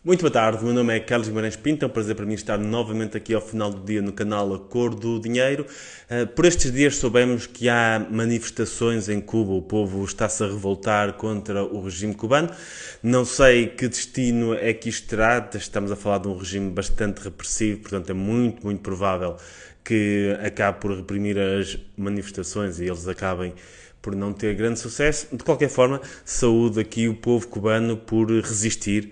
Muito boa tarde, meu nome é Carlos Guimarães Pinto, é um prazer para mim estar novamente aqui ao final do dia no canal A Cor do Dinheiro. Por estes dias soubemos que há manifestações em Cuba, o povo está-se a revoltar contra o regime cubano. Não sei que destino é que isto terá, estamos a falar de um regime bastante repressivo, portanto é muito provável que acabe por reprimir as manifestações e eles acabem por não ter grande sucesso. De qualquer forma, saúde aqui o povo cubano por resistir,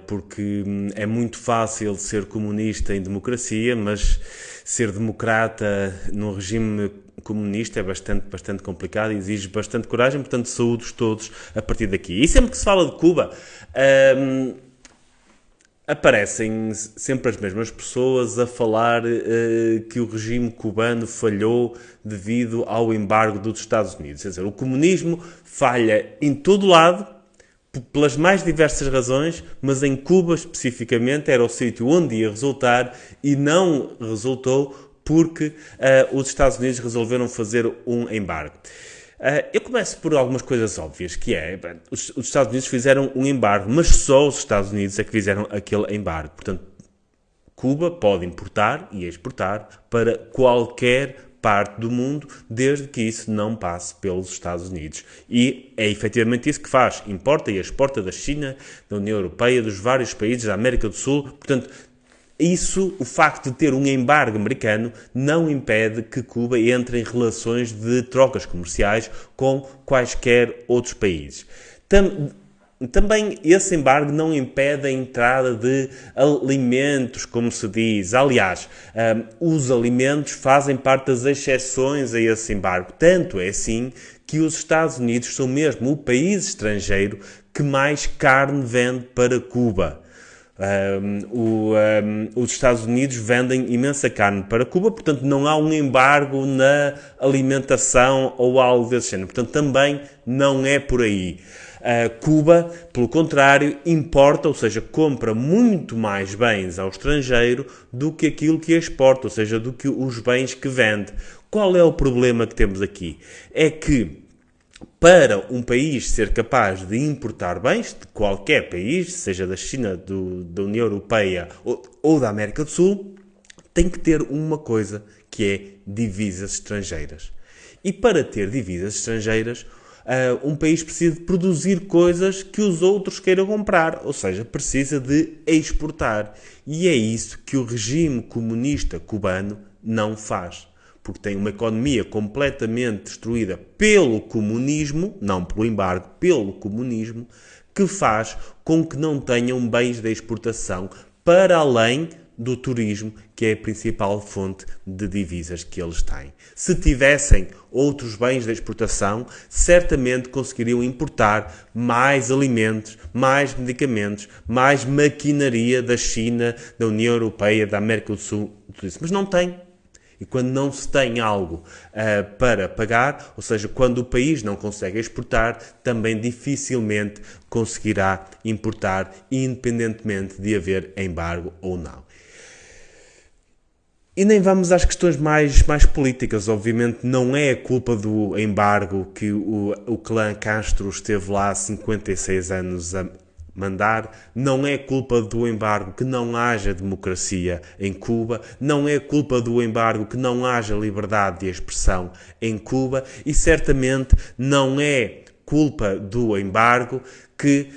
porque é muito fácil ser comunista em democracia, mas ser democrata num regime comunista é bastante complicado e exige bastante coragem, portanto, saúdos todos a partir daqui. E sempre que se fala de Cuba, aparecem sempre as mesmas pessoas a falar que o regime cubano falhou devido ao embargo dos Estados Unidos. Quer dizer, o comunismo falha em todo lado, pelas mais diversas razões, mas em Cuba especificamente era o sítio onde ia resultar e não resultou porque os Estados Unidos resolveram fazer um embargo. Eu começo por algumas coisas óbvias, que é, os Estados Unidos fizeram um embargo, mas só os Estados Unidos é que fizeram aquele embargo. Portanto, Cuba pode importar e exportar para qualquer parte do mundo, desde que isso não passe pelos Estados Unidos. E é efetivamente isso que faz. Importa e exporta da China, da União Europeia, dos vários países da América do Sul. Portanto, isso, o facto de ter um embargo americano, não impede que Cuba entre em relações de trocas comerciais com quaisquer outros países. Também esse embargo não impede a entrada de alimentos, como se diz. Aliás, os alimentos fazem parte das exceções a esse embargo. Tanto é assim que os Estados Unidos são mesmo o país estrangeiro que mais carne vende para Cuba. Os Estados Unidos vendem imensa carne para Cuba, portanto não há um embargo na alimentação ou algo desse género. Portanto, também não é por aí. Cuba, pelo contrário, importa, ou seja, compra muito mais bens ao estrangeiro do que aquilo que exporta, ou seja, do que os bens que vende. Qual é o problema que temos aqui? É que para um país ser capaz de importar bens de qualquer país, seja da China, da União Europeia ou da América do Sul, tem que ter uma coisa que é divisas estrangeiras. E para ter divisas estrangeiras, um país precisa de produzir coisas que os outros queiram comprar, ou seja, precisa de exportar. E é isso que o regime comunista cubano não faz. Porque tem uma economia completamente destruída pelo comunismo, não pelo embargo, pelo comunismo, que faz com que não tenham bens de exportação para além do turismo, que é a principal fonte de divisas que eles têm. Se tivessem outros bens de exportação, certamente conseguiriam importar mais alimentos, mais medicamentos, mais maquinaria da China, da União Europeia, da América do Sul, tudo isso. Mas não têm. E quando não se tem algo para pagar, ou seja, quando o país não consegue exportar, também dificilmente conseguirá importar, independentemente de haver embargo ou não. E nem vamos às questões mais políticas. Obviamente não é a culpa do embargo que o clã Castro esteve lá há 56 anos a mandar, não é culpa do embargo que não haja democracia em Cuba, não é culpa do embargo que não haja liberdade de expressão em Cuba e certamente não é culpa do embargo que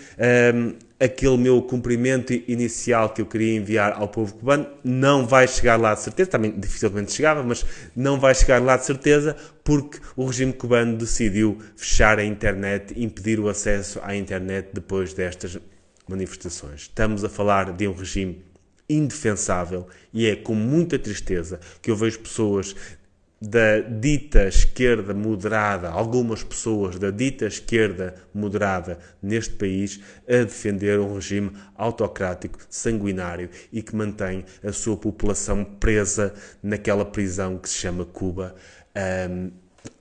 aquele meu cumprimento inicial que eu queria enviar ao povo cubano não vai chegar lá de certeza, também dificilmente chegava, mas não vai chegar lá de certeza porque o regime cubano decidiu fechar a internet, impedir o acesso à internet depois destas manifestações. Estamos a falar de um regime indefensável e é com muita tristeza que eu vejo pessoas da dita esquerda moderada, algumas pessoas da dita esquerda moderada neste país a defender um regime autocrático, sanguinário e que mantém a sua população presa naquela prisão que se chama Cuba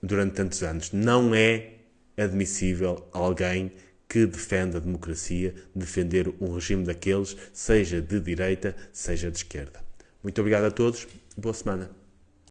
durante tantos anos. Não é admissível alguém que defenda a democracia defender um regime daqueles, seja de direita, seja de esquerda. Muito obrigado a todos e boa semana.